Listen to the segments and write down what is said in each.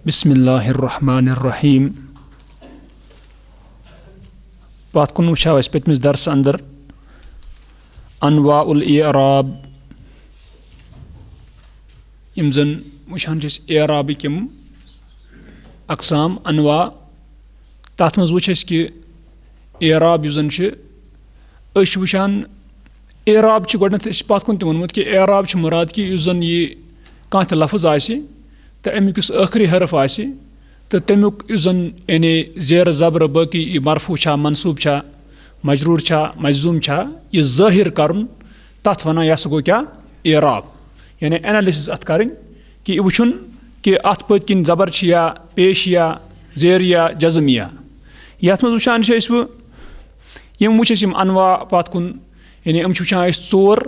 बिस्मिल्लाहिर्रहमानिर्रहीम। पात कुन वुछाव अस पतमिस दर्स अंदर अनवाउल इराब यम जन वुछान छस इराबिक यम अकसाम अनवा तथ मज वुछ कि इराब यु जन अश वुछान इराब गोडनथ पात कुन वोनमुत कि इराब मुराद कि यु जन ये कांत लफ्ज आसि तो अमिक आखिरी हरफ आसि तो तमिक यु जन यानी जेर जबर बाकी यह मरफू छा मनसूब छा मजरूर छा मजजूम छा यह ज़ाहिर करन तथ वनान यह गो क्या इराब यानी एनालिसिस अत करन कि वुछुन कि अत पत किन जबर या पेश या जेर या जज़म या यथ मज वुछान यम वुछ यम अनवा पात कुन यानी यम वुछान चोर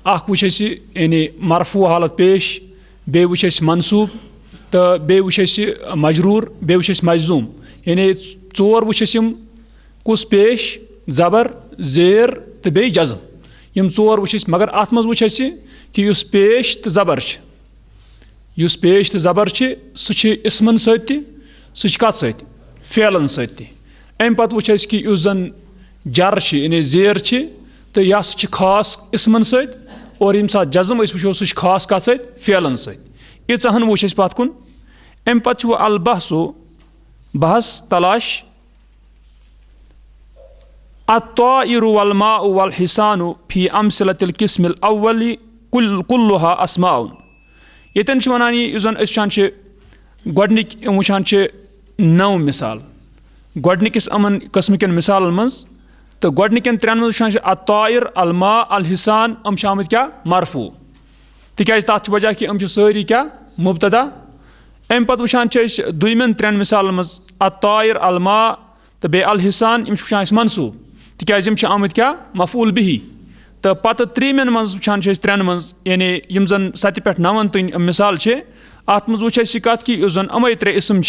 अख वुछ यानी मरफू हालत पेश बे वुछ मनसूब तो बे वुछ मजरूर बे वुछ मजजूम यानी चोर वुछ यम कुस पेश जबर जेर तो बे जज़म यम चोर वुछ मगर अत मज वुछ कि युस पेश तो जबर युस पेश तो जबर सह इस्मन सत सह कत सत फेलन सत अम पत वुछ कि युस जन जर यानी जेर तो यह खास इस्मन सत और यम सात जज़म वो सह खास कत सत फेलन सत यहन वुछ पत कुन अम पत अलबहसु बहस तलाश अत्ताइरु वल माउ वल हिसानु फी अमसलतिल किस्मिल अव्वली कुल्लुहा अस्माउन यतन वनान यह जन गोडनिक वुछान 9 मिसाल गोडनिकिस अमन किस्म कन मिसालन मज तो गोडनिकन 3 मज वुछान अत्ताइर अल मा अल हिसान आमद क्या मरफू तिकाज तथ वजह कि सारी क्या मुब्तदा अम पत वुछान दुयमन 3 मिसालन मज अत्ताइर अल मा तो बे अल हिसान वुछान मनसूब तिकाज आमद क्या मफूल बिही तो पत 3 मज वुछान 3 मज यानी यम जन 7 पे 9 तन मिसाल अत मज वुछ कत कि जन अमे 3 इसम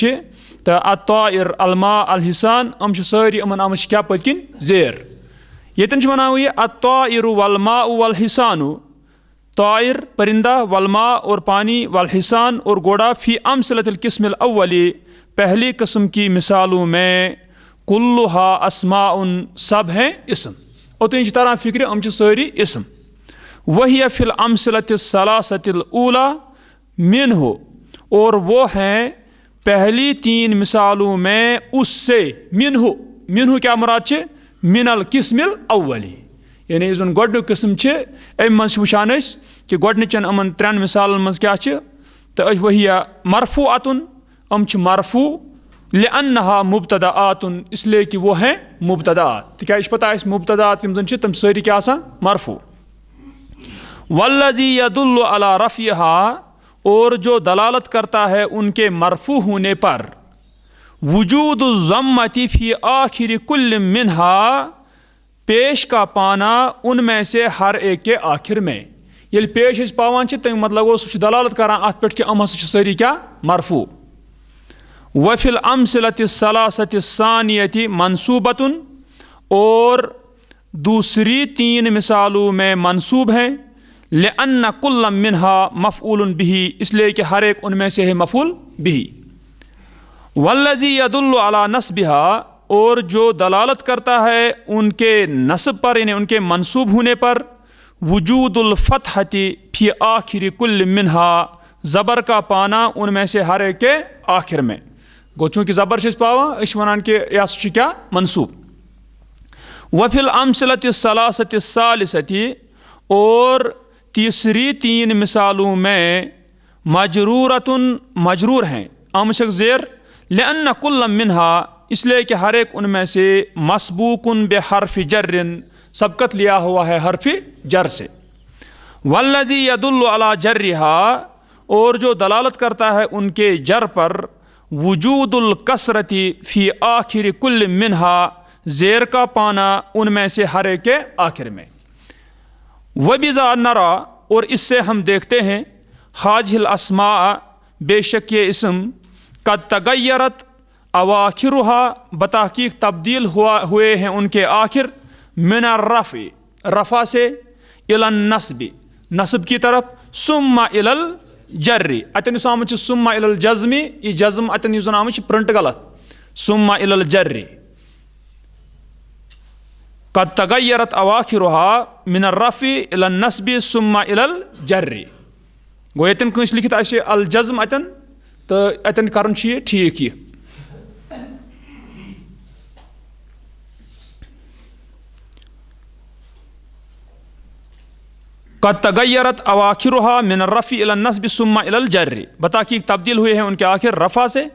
तो अत्ताइर अल मा अल हिसान सारी आमद क्या पतकिन जेर यतन वनान यह अत्ताइरु वल माउ वल हिसानु तायर परिंदा वलमा और पानी वल हिसान और घोड़ा फी अमसलतिल किस्मिल अव्वली पहली किस्म की मिसालों में कुल्लुहा अस्माउन सब हैं इसम और तुम तरह फिक्र सारी इसम वही फिल अमसलतिल सलासतिल ऊला मिन्हु और वो हैं पहली 3 मिसालों में उससे मिन्हु क्या मुराद मिनल किस्मिल अव्वली यानी जन गोडनु किस्म अम मज वुछान कि गोडनिचन अमन 3 मिसालन मज क्या तो वही मरफू अतुन मरफू लिअन्नहा मुब्तदाअतुन इसलिए कि वो हैं मुब्तदाअत तिकाज पता मुब्तदाअत यम जन तम सारी क्या मरफू वल्लज़ी यदुल्लु अला रफ़िहा और जो दलालत करता है उनके मरफू होने पर वुजूदु ज़म्मति फ़ी आखिर कुल्ल मिन्हा पेश का पाना उनमें से हर एक के आखिर में ये पेश पावान तम मतलब सह दलालत करान अत पे कि अम सारी क्या मरफू वफिल अमसलति सलासति सानियति मनसूबतुन और दूसरी 3 मिसालों में मनसूब हैं लिअन्न कुल्ल मिन्हा मफ़ऊलुन बिही इसलिए कि हर एक उनमें से है मफ़ऊल बिही वल्लज़ी यदुल्लु अला नस्बिहा और जो दलालत करता है उनके नस्ब पर यानी उनके मंसूब होने पर वजूदुल फतहति फी आखिर कुल्ल मिन्हा ज़बर का पाना उनमें से हर एक के आखिर में गो चूँकि ज़बर पावा वनान कि यह क्या मंसूब वफिल अमसलति सलासति सालिसति और तीसरी 3 मिसालों में मजरूरतुन मजरूर हैं आमशक ज़ेर लिअन्न कुल्ल मिन्हा इसलिए कि हर एक उनमें से मसबूकुन बे हर्फ जर्रिन सबकत लिया हुआ है हर्फ जर से वल्लज़ी यदुल्लु अला जर्रिहा और जो दलालत करता है उनके जर पर वजूदुल कसरति फ़ी आखिर कुल्ल मिन्हा ज़ेर का पाना उनमें से हर एक के आखिर में वबिज़ा नरा और इससे हम देखते हैं हाजिल अस्मा बेशक ये इसम कद तगय्यरत अवाखिरुहा बतहकीक तब्दील हुए हैं उनके आखिर मिन रफ़ा से इलन नस्बी नस्ब की तरफ सुम्मा इलल जर्री अतन यस आमुत सुम्मा इलल जज़्मी यह जज़्म अतन यस आमुत प्रिंट गलत सुम्मा इलल जर्री कद तगय्यरत अवाखिरुहा मिन अर्रफ़ी इलन नस्बी सुम्मा इलल जर्री गो यतन कंस लिखित आसे अल जज़्म अतन तो अतन करन छ ठीक यह कद तगय्यरत अवाखिरुहा मिन अर्रफ़ी इलन नस्बी सुम्मा इलल जर्री बता कि तब्दील हुए हैं उनके आखिर रफ़ा से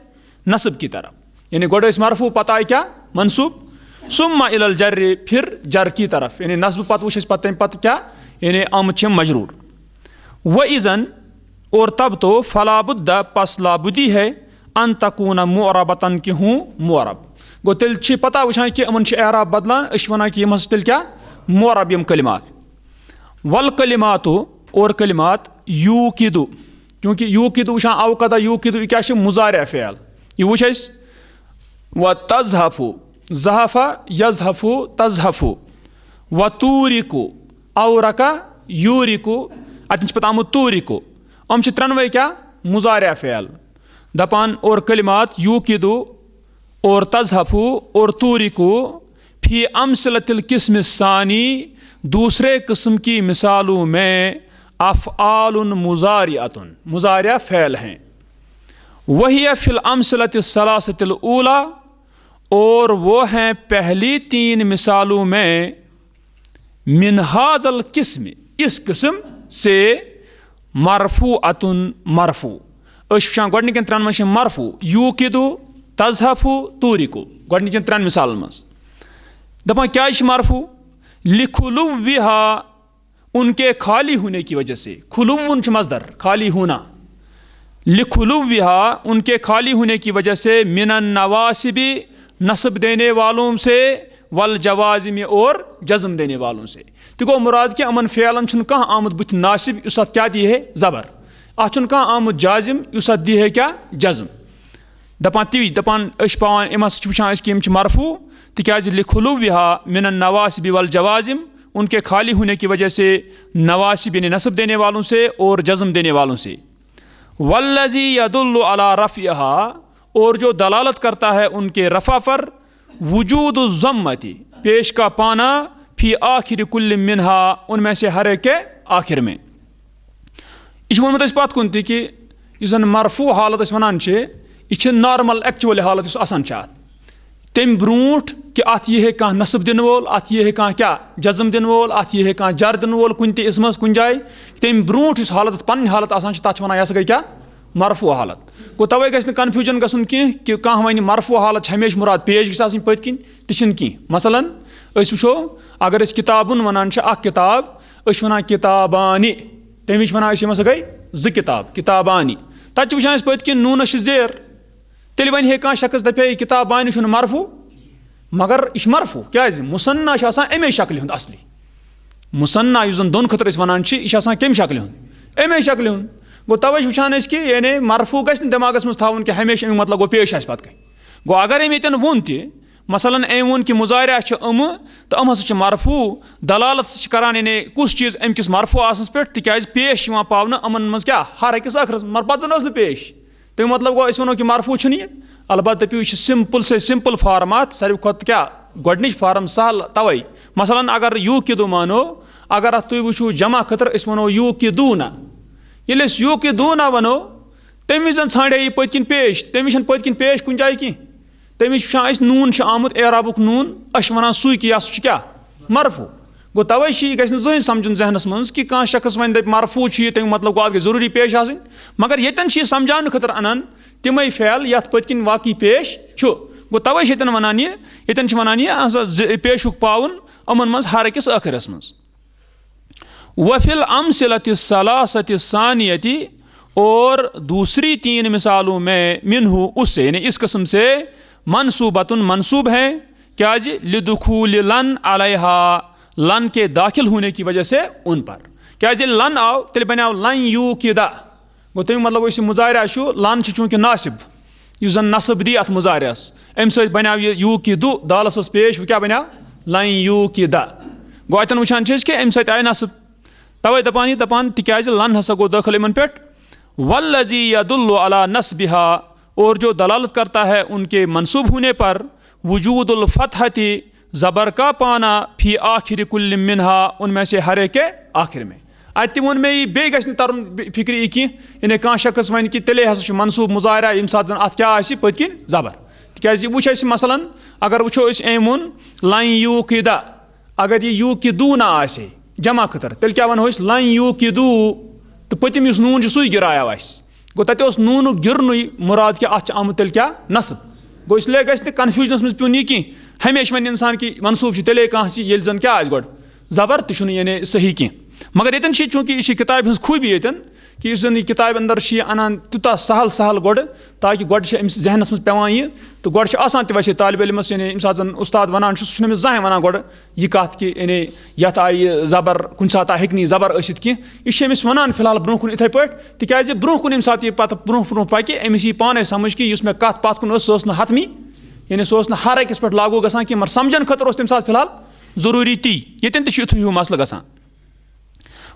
नस्ब की तरफ, यानी गोड़ मरफू पता है क्या मनसूब सुम्मा इलल जर्री फिर जर की तरफ, यानी नस्ब पत वो पत क्या यानी आमद मजरूर व इज़न और तब तो फलाबुद्दा पस लाबुदी है अन तकून मुअरबतन कि हूँ मुअरब गो तेल पता वुचान कि अमन एराब बदलान वन कि तेल क्या मुअरब यम कलिमात वल कलिमातो और कलिमात यू किदु क्योंकि यू किदु वुचान अवकदा यू किदु क्या मुजारिअ फ़ेल यह वुच व तज़हफ़ु ज़हफ़ा यज़हफ़ु तज़हफ़ु व तूरिकु औरका यूरिकु अतन पता आमुत तूरिकु हम त्रनवे क्या मुजारिअ फ़ेल दपान और कलिमात यू किदु और तज़हफ़ु और तूरिकु फ़ी अमसलतिल किस्म सानी दूसरे किस्म की मिसालों में अफ़आलुन मुज़ारिअतुन मुज़ारिअ फ़ेल हैं वही फ़िल अमसलतिस सलासतिल ऊला और वो हैं पहली तीन मिसालों में मिन हाज़ल किस्म इस किस्म से मरफू अतुन मरफू वुचान गोडनिकन त्रन मज मरफू यू किदु तज़हफ़ु तूरिकु गोडनिकन त्रन मिसालन मज दपान क्या मरफू लिखुलुव्विहा उनके खाली होने की वजह से खुलुव्वुन मज़दर खाली होना लिखुलुव्विहा उनके खाली होने की वजह से मिनन नवासिबी नस्ब देने वालों से वल जवाज़िम और जज़्म देने वालों से तो गो मुराद कि अमन फ़ेलन कह आमुद बुथ नासिब उस क्या दी है ज़बर अत कह आमुद जाजिम उस दी है क्या जज़्म दपान ती दपान पान अमस वुचान कि मरफू तिकाज लिखुलुव्विहा मिनन नवासिब वल जवाज़िम उनके खाली होने की वजह से नवासिब यानी नस्ब देने वालों से और जज़्म देने वालों से वल्लज़ी यदुल्लु अला रफ़इहा और जो दलालत करता है उनके रफ़ा पर वजूद ज़म्मती पेश का पाना फ़ी आखिर कुल्ल मिनहा उनमें से हर एक के आखिर में यह वोनमुत पत कुन कि यह मरफू हालत वनान यह नॉर्मल एक्चुअल हालत आसान तम ब्रूठ कि अत यह कह नस्ब दिन वोल अत यह कह क्या जज़्म दिन वोल अत यह कह जर दिन वोल कुन इसमस कुन जाए तम ब्रूठ इस हालत पन हालत आसान तथ वन यह गई क्या मरफू हालत गो तवे गि कन्फ्यूजन गन कि कह वन मरफू हालत हमेशा मुराद पेश गई पत किन तह कह मसलन वो अगर किताबुन वनान किताब वन किताबानी तम वन यमस गई ज किताब किताबानी तत वुचान पत किन नूनस जेर तेल वन कह शख्स दपे किताबानी मरफू मगर यह मरफू क्या मुसन्ना अमे शक्ल हुंद असली मुसन्ना इस दोन खतर वनान यह कम शक्ल हुंद अमे शक्ल हुंद गो तवे वुचान कि यानी मरफू गि दिमागस मज थवन कि हमेशा अमी मतलब गो पेश पत गो अगर अम ये वोन तह मसलन अम वोन कि मुजारिअ अम तो अम हसा मरफू दलालत करान यानी कुछ चीज़ अमकिस मरफू आसनस पे तिकाज पेश पावन अमन मज क्या हर अकिस अखरस मगर पत जन पेश तमें मतलब गो वनो कि मरफू यह अलबत्त दपू यह सिंपल से सिंपल फार्मात सारे खुद क्या गोडनिच फार्म सहल तवे मसलन अगर यू किदु मानो अगर अत तुम वो जमा खतर वनो यू किदूना ये यू किदूना वनो तम वज ाड़े यह पत पेश तम पत पेश कुन जाए कह तम वुचान नून आमुत एराबुक नून वन सू कि यह क्या मरफू गो तवे गि जहन समझुन जहनस मज कि कह शख्स वन दप मरफू तमें मतलब गो गई जरूरी पेश आसन मगर यतन समझाने खतर अनान तमें फ़ेल ये पत वाकई पेश गो तवे ये वनान यतन वनान यह पेशुक पावन अमन मज हर अकिस आखिरस मज वफिल अमसिलति सलासति सानियति और दूसरी तीन मिसालों में मिनहु उससे यानी इस किस्म से मनसूबतुन मनसूब है क्या जी लिदुखूल लन अलैहा लन के दाखिल होने की वजह से उन पर क्या जी लन आओ तेल बनो लन यू किदा गो तमें मतलब इस मुजारिअ लन चूंकि नासिब इस जन नस्ब दी अत मुजारिअस अम सो बनो यू किदु दालस पेश क्या बनो लन यू किदा गो अतन वुचान कि अम सत आय नस्ब तवे दपान तिकाज लन हसा गो दाखिल इन पे वल्लज़ी यदुल्लु अला नस्बिहा, और जो दलालत करता है उनके मंसूब होने पर, वजूदुल फतहती, ज़बर का पाना, फी आखिर कुल्ल मिन्हा, उनमें से हर एक के आखिर में। अति वोन मे बे गछ तरन फिक्र कि यानी कह शख्स वन कि तेले हसा मनसूब मुजाहरा यम सात अत क्या पतकिन ज़बर, तिकाज वुछ मसलन अगर वुछो एम वोन लन यूकिदा, अगर ये यूकिदू ना आसे जमा खतर तेल क्या वनो लन यूकिदू, तो पतिम नून सू गिराया गो तत नून गिरन मुराद क्या अत आमुत तेल क्या नस्ब गो, इसलिए गि कन्फ्यूजनस मज प्यून यह हमेशा वन इंसान कि मनसूब तेले कह जन क्या गो ज़बर तह यानी सही कह। मगर ये चूँकि यह किताब हज खूबी ये कि यह किताब अंदर अनान तूता सहल सहल गोड़, ताकि गोड़ जहनस मज पेवान यह तो गोड़ वैसे तालिब इलमस यानी यम सात उस्ताद वनान सह जहें वनान गोड़ यह कत कि यानी यथ आई ज़बर कुछ सात हेक् ज़बर ٲसित कह, यह वनान फिलहाल ब्रोह कुन इथे पे तिकाज ब्रोह कुन यम सात पत ब्रोह ब्रोह पकि अमिस यी पाने समझ कि मे कत पत कुन सह हतमी यानी सह हर अकिस पे लागू गसान कि मगर समझन खतर तम सात फिलहाल जरूरी ती ये युथ हूँ मसल गसान।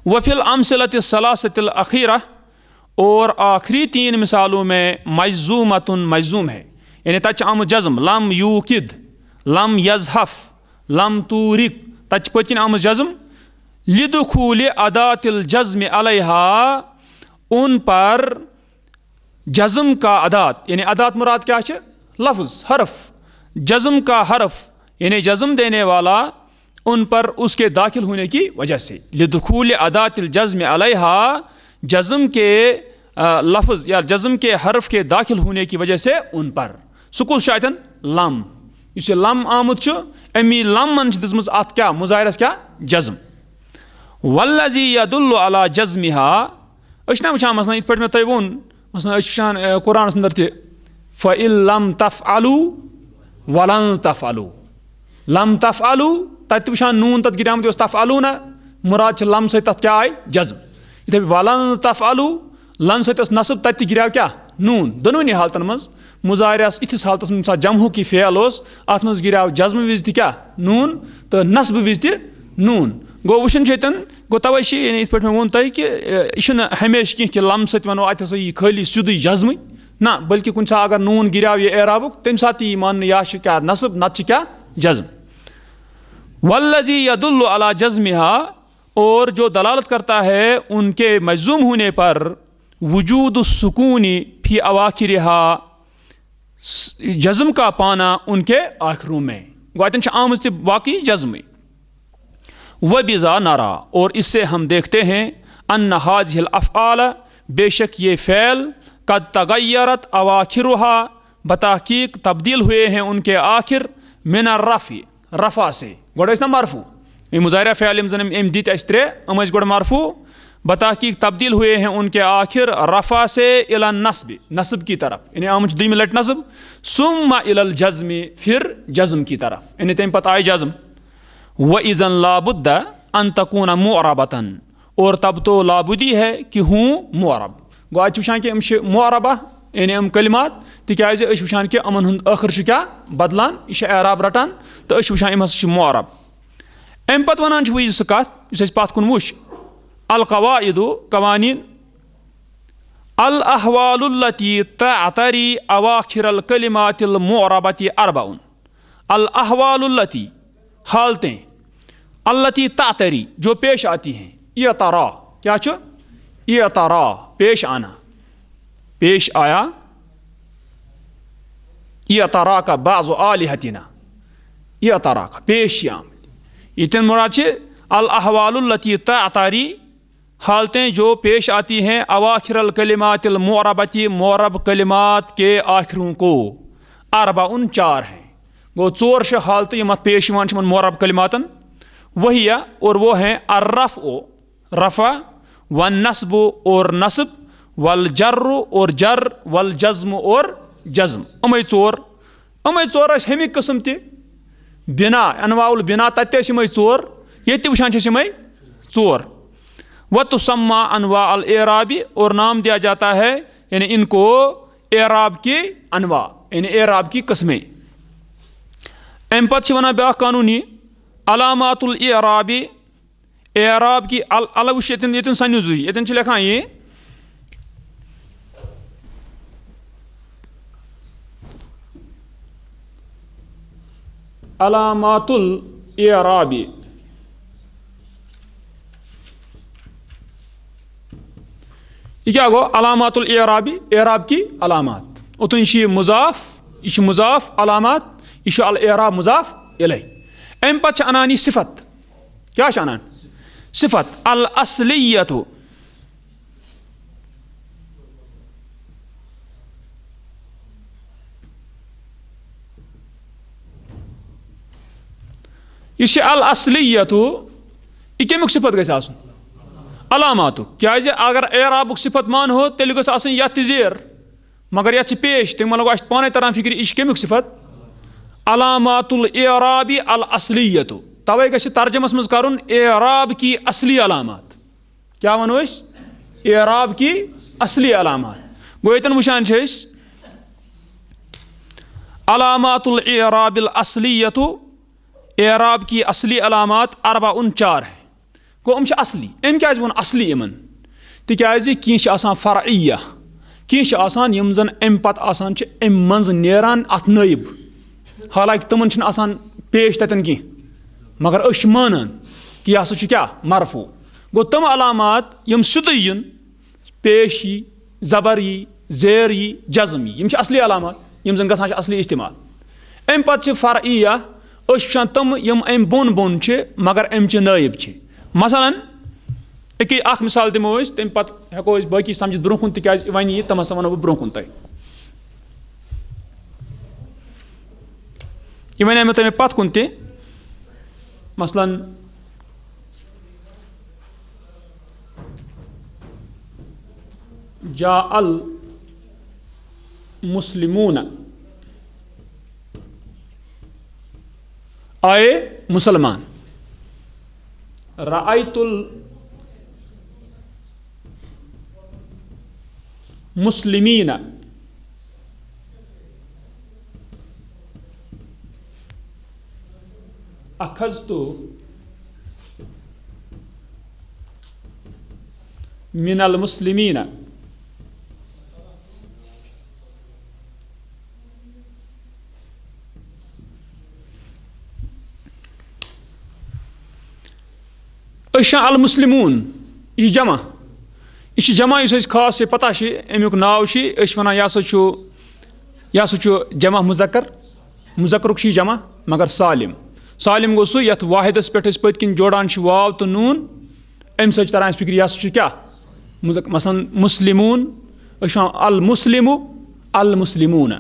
वफिल अमसलत सलासतिल अखीरा, और आखिरी 3 मिसालों में मजजूमतुन मजजूम है, यानी तच आमुत जज़म लम यूकिद, लम यज़हफ, लम तूरिक, तच पतिन आमुत जज़म लिदुखूल अदातिल जज़्म अलैहा, उन पर जज़म का अदात, यानी अदात मुराद क्या है लफ्ज़ हरफ, जज़म का हरफ यानी जज़म देने वाला उन पर उसके दाखिल होने की वजह से, लिदुखूल अदातिल जज़्म अलैहा, जज़म के लफ्ज़ या जज़म के हरफ के दाखिल होने की वजह से उन पर, सुकूस शायतन लम, इस लम आमुत अमी लम मन दिसमस अत क्या मुजाहिरस क्या जज़म। वल्लज़ी यदुल्लु अला जज़्मिहा, ना वुछान मसलन इत पे मे तय वोन मसलन वुछान कुरानस अंदर ते फ़इल लम तफ़अलू वलन तफ़अलू, लम तफ़अलू तत वुछान नून तत गिरामत तफ़अलू ना मुराद लम से तत क्या आय जज़्म, इथे वलन तफ़अलू लन से नसब तत गिराव क्या नून, दोनोनी हालतन मज मुजाहिरस इथिस हालतस में जमहू की फ़ेल अत मज गिराव जज़्म विज क्या नून तो नस्ब विज नून गो वुशन गो तवे यानी इत पे वोन तय कि यह हमेशा कह कि लम सत वनो अत हसा खाली सीधे जज़्म ना, बल्कि कुछ अगर नून गिराव यह एराबुक तम सात यह मान या क्या नसब नत क्या जज़्म। वल्लज़ी यदुल्लु अला जज़्मिहा, और जो दलालत करता है उनके मजजूम होने पर, वजूद सुकूनी फी अवाखिरिहा, जज़्म का पाना उनके आखिरों में, गोतन आमज वाकई जज़्म। व बिज़ा नारा, और इससे हम देखते हैं अन्न हाज़िल अफ़आल, बेशक ये फ़ैल कद तगय्यरत अवाखिरुहा, बताहकीक तब्दील हुए हैं उनके आखिर, मिन रफ़ी, रफ़ा से गोड़ ना मरफू, मुजाहिरा फ़ैल यम जन एम दित त्रे अम गोड़ मरफू, बताहकीक तब्दील हुए हैं उनके आखिर रफ़ा से इला नस्ब, नस्ब की तरफ, यानी आम दुम लट नस्ब, सुम्मा इलल जज़्म, फिर जज़्म की तरफ, यानी तम पत आय जज़्म। व इज़न लाबुद्द अन तकून मुअरबतन, और तब तो लाबुदी है कि हूँ मुअरब, गो अत वुछान कि मुअरबा यानी कलिमात, तिकाज वुछान कि अमन हुंद आखिर क्या बदलान, यह एराब रटान, तो वुछान यम हसा मुअरब। अम पत वनान वह सह कत पत कुन वुछ, अल कवाइदु कवानीन, अल अहवालुल्लती तअतरी अवाखिरल कलिमातिल मुअरबती अर्बाउन, अल अहवालुल्लती हालतें, अल्लती तअतरी जो पेश आती हैं, ये तरा क्या चो ये तरा पेश आना, पेश आया, ये तरा का बाज़ु आलिहतिना, ये तरा का पेश आम, इतन मुराद अल अहवालुल्लती तअतरी हालतें जो पेश आती हैं, अवाखिरल कलिमातिल मुअरबती, मुअरब कलिमात के आखिरों को, अर्बाउन 4 हैं, गो 4 हालत यम पेश मुअरब कलिमातन, वही और वो हैं अर्रफ़ रफ़ा, वन नस्ब और नस्ब, वल जर्र और जर, वल जज़्म और जज़्म, अमे 4 हमी किस्म ति बिना अनवाउल बिना तत 4 ये वुछान यमे 4। व तुसम्मा अनवा अल एराबी, और नाम दिया जाता है यानी इनको एराब की अनवा यानी एराब की किस्में। अम पत वना ब्या कानूनी अलामातुल एराबी, एराब की अलग ये सन्युजुई ये लिखान ये अलामातुल इराबी। ये क्या गो अलामातुल इराबी, इराब की अलामात। उतन ये मुजाफ, ये मुजाफ अलामात, ये अल इराब मुजाफ इलैह। अम पत अनान सिफत, क्या अनान सिफत अल असलियतु, यह अल असलियतु यह कमुक सिफत गई आसन अलामातु। क्या अगर एराबुक सिफत मान हो तेल गस आसन यथ ज़ेर मगर यथ पेश तम लग पाने तरह फिक्र यह कमुक सिफत अलामातुल एराबी अल असलियतु। तवे गस तर्जमस मज करुन एराब की असली अलामात। क्या वनो एराब की असली अलामात। गो यतन वुचान अलामातुल एराबिल असलियतु, एराब की असली अलामात अरबाउन 4 है। गो अम असली, अम क्या वो असली इमन तिकाज कह फ़रइया, कह यम जन अम पत अम मज नेरान अत नायब, हालांकि तमन आसान पेश ततन कह मगर अश मानान कि यह हसा क्या मरफू। गो तम अलामात यम सुदय यन पेश यी, जबर यी, ज़ेर यी, जज़म यी, यम असली अलामात यम जन गसान असली इस्तेमाल। अम पत फ़रइया वुचान तम यम अम बोन बोन मगर अम नायब। मसलन एक अख मिसाल दिमो तम पत हेको बाकी समझ ब्रोह कुन तिकाज वन यी तम हसा वनो बह ब्रोह कुन तय। यह वन मे तमें पत कुन ते मसलन जा अल मुस्लिमून, आए मुसलमान। रायतुल मुस्लिमीन, अखज़तु मिनल मुस्लिमीन। अल मुस्लिमून यह जमा, यह जमा इस खास से पता अमुक नाव वन यह हसा जमा मुज़क्कर, मुज़क्करुक जमा मगर सालिम। सालिम गो सह यथ वाहिदस पे पत किन जोड़ान वाव तो नून, अम तरह फिक्र यह हसा क्या मसलन मुस्लिमून अल मुस्लिमु अल मुस्लिमून,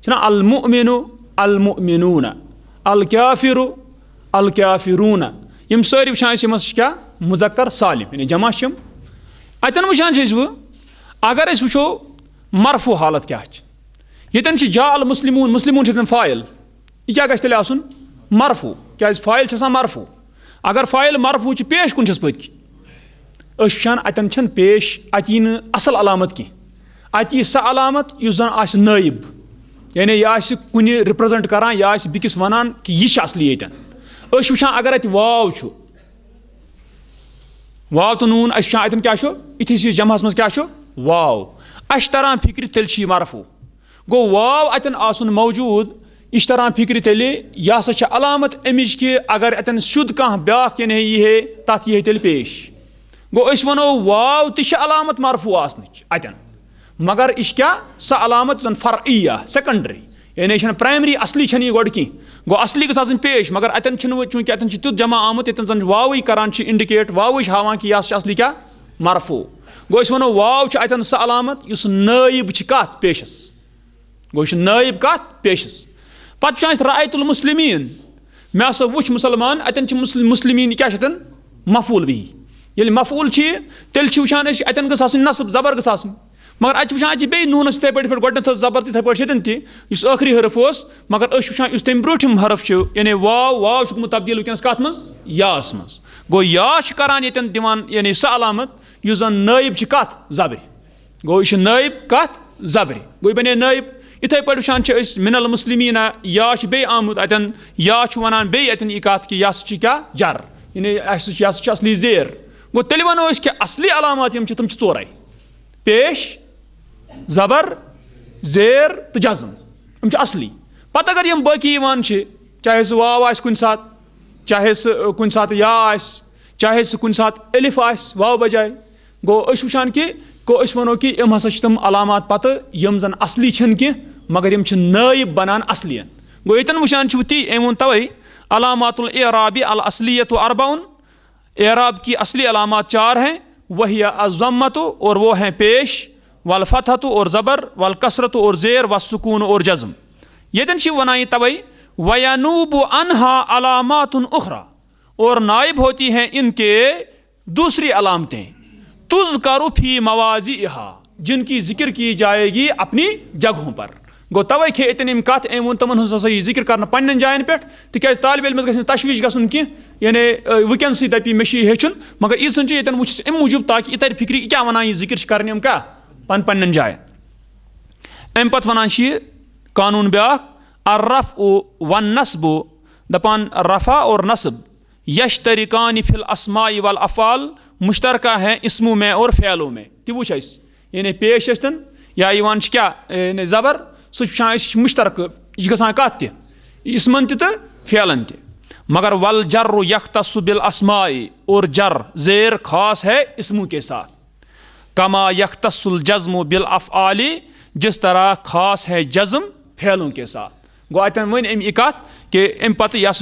अल मुमिनु अल मुमिनून, अल काफिरु अल काफिरून। यम सारी वुचान क्या मुज़क्कर सालिम यानी जमा अतन वुचान अगर वो मरफू हालत क्या यतन जा अल मुस्लिमून, मुस्लिमून यतन फ़ाइल, यह क्या गस तेल आसन मरफू। क्या फ़ाइल मरफू, अगर फ़ाइल मरफू पेश कुन पत वुचान अतन पेश अत यी असल अलामत की, अत यी सह अलामत युस जन आस नायब यानी यह कुन रिप्रेजेंट करान, यह बिकिस वनान कि यह असली यतन। वुचान अगर अत वाव वाव तो नून अतन क्या इथिस जमहस मज क्या वाव अश तरह फिक्र तेल मरफू। गो वाव अतन आसन मौजूद यह तरह फिक्र तेल यह हसा अलामत अमिच कि अगर अतन सुद कह ब्या कन यह तथ यह तेल पेश। गो अस वनो वाव ति अलामत मरफू आसनिच अतन मगर यह क्या सह अलामत जन फ़रइया सेकेंडरी यानी प्राइमरी असली यह गोड कह। गो असली गस पेश मगर अतन चूंकि अतन तुत जमा आमुत यतन जन वाव करान इंडिकेट, वाव हावान कि यह असली क्या मरफू। गो अस वनो वाव अतन सह अलामत युस नायब कत पेशस। गो नायब कत पेशस। पत रायतुल मुस्लिमीन, मे हसा वुच मुसलमान अतन मुस्लिमीन क्या मफूल भी। ये मफूल तेल वुचान अतन गस नस्ब जबर गस मगर अत वुचान अत बे नूनस इथे पे गोडनथ जबर तिथे पे यतन तिस आखिरी हरफ मगर वुचान इस तम ब्रोठम हरफ यानी वाव वाव गुमुत तब्दील वनस कत मज यास मज। गो या करान यतन दिवान यानी सह अलामत युस जन नायब कत जबर। गो यह नायब कत जबर, गो बने नायब। इथे पे वुचान मिनल मुस्लिमीन या बे आमुत अतन या वनान बे अतन यह कत कि यह क्या जर यानी यह असली ज़ेर। गो तेल वनो कि असली अलामत यम तम 4 पेश, जबर, ज़ेर तो जज़म, यम असली। पत अगर यम बाकी चाहे सह वाव आस कुन सात, चाहे सह कुन सात या आस, चाहे सह कुन सात अलिफ आस वाव बजाय। गो अस वुचान कि वनो कि यम हसा तम अलामात पत यम जन असली छन कि मगर यम नायब बनान असलियन। गो यतन वुचान ती एम तवै अलामातुल इराबी अल असलियत अर्बाउन, एराब की असली अलामात 4 हैं, वही अज़्ज़म्मतु और वो हैं पेश, वल फतहतु और ज़बर, वल कसरतु और ज़ेर, व सुकून और जज़्म। यतन वनाई तवै वयनूबु अनहा अलामातुन उखरा, और नाइब होती हैं इनके दूसरी अलामतें, तुज़करु फी मवाज़िहा, जिनकी जिक्र की जाएगी अपनी जगहों पर। गो तवै खे इतन इम कत एम तमन हसा यह जिक्र कर पन्न जायन पे, तिक तालिब इल्मस गस तशवीश गन कि यानी वुकन दपी मे हेचुन, मगर यीन यतन वुच अम मूजूब ताकि यह तर फिक्री क्या वनान यह जिक्र कर यम क्या पन्न जायन। अम पत वनान कानून ब्याख अर्रफ़्उ वन नस्बु, दपान रफ़ा और नस्ब यश्तरिकान फिल अस्माई वल अफ़ाल, मुश्तरका है इसमों में और फ़ेलों में। ति वुच यानी पेश यस्तन या यवान क्या ज़बर सह मुश्तरक यह गसान कत इसमन तो फ़ेलन त। मगर वल जर्रु यख्तस्सु बिल अस्माई, और जर ज़ेर खास है इसमों के साथ, कमा यख्तस्सुल जज़्मु बिल अफ़आली, जिस तरह खास है जज़्म फ़ेलों के साथ। गो अतन वन अम यह कत कि अम पत यह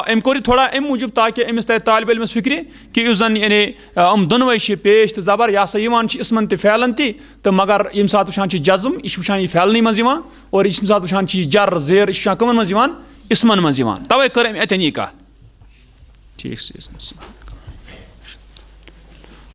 अम कोर थोड़ा अम मूजूब ताकि अमिस तर तालिब इल्मस फिक्री कि उस जन यानी अम दोनवे पेश तो ज़बर यह हसा इसमन तो फ़ेलन तो, मगर यम सात वुचान जज़्म यह वुचान यह फ़ेलनी मज, और यम सात वुचान जर ज़ेर यह वुचान कमन मज इसमन मज, तवै कर अम अतन यह कत। ठीक।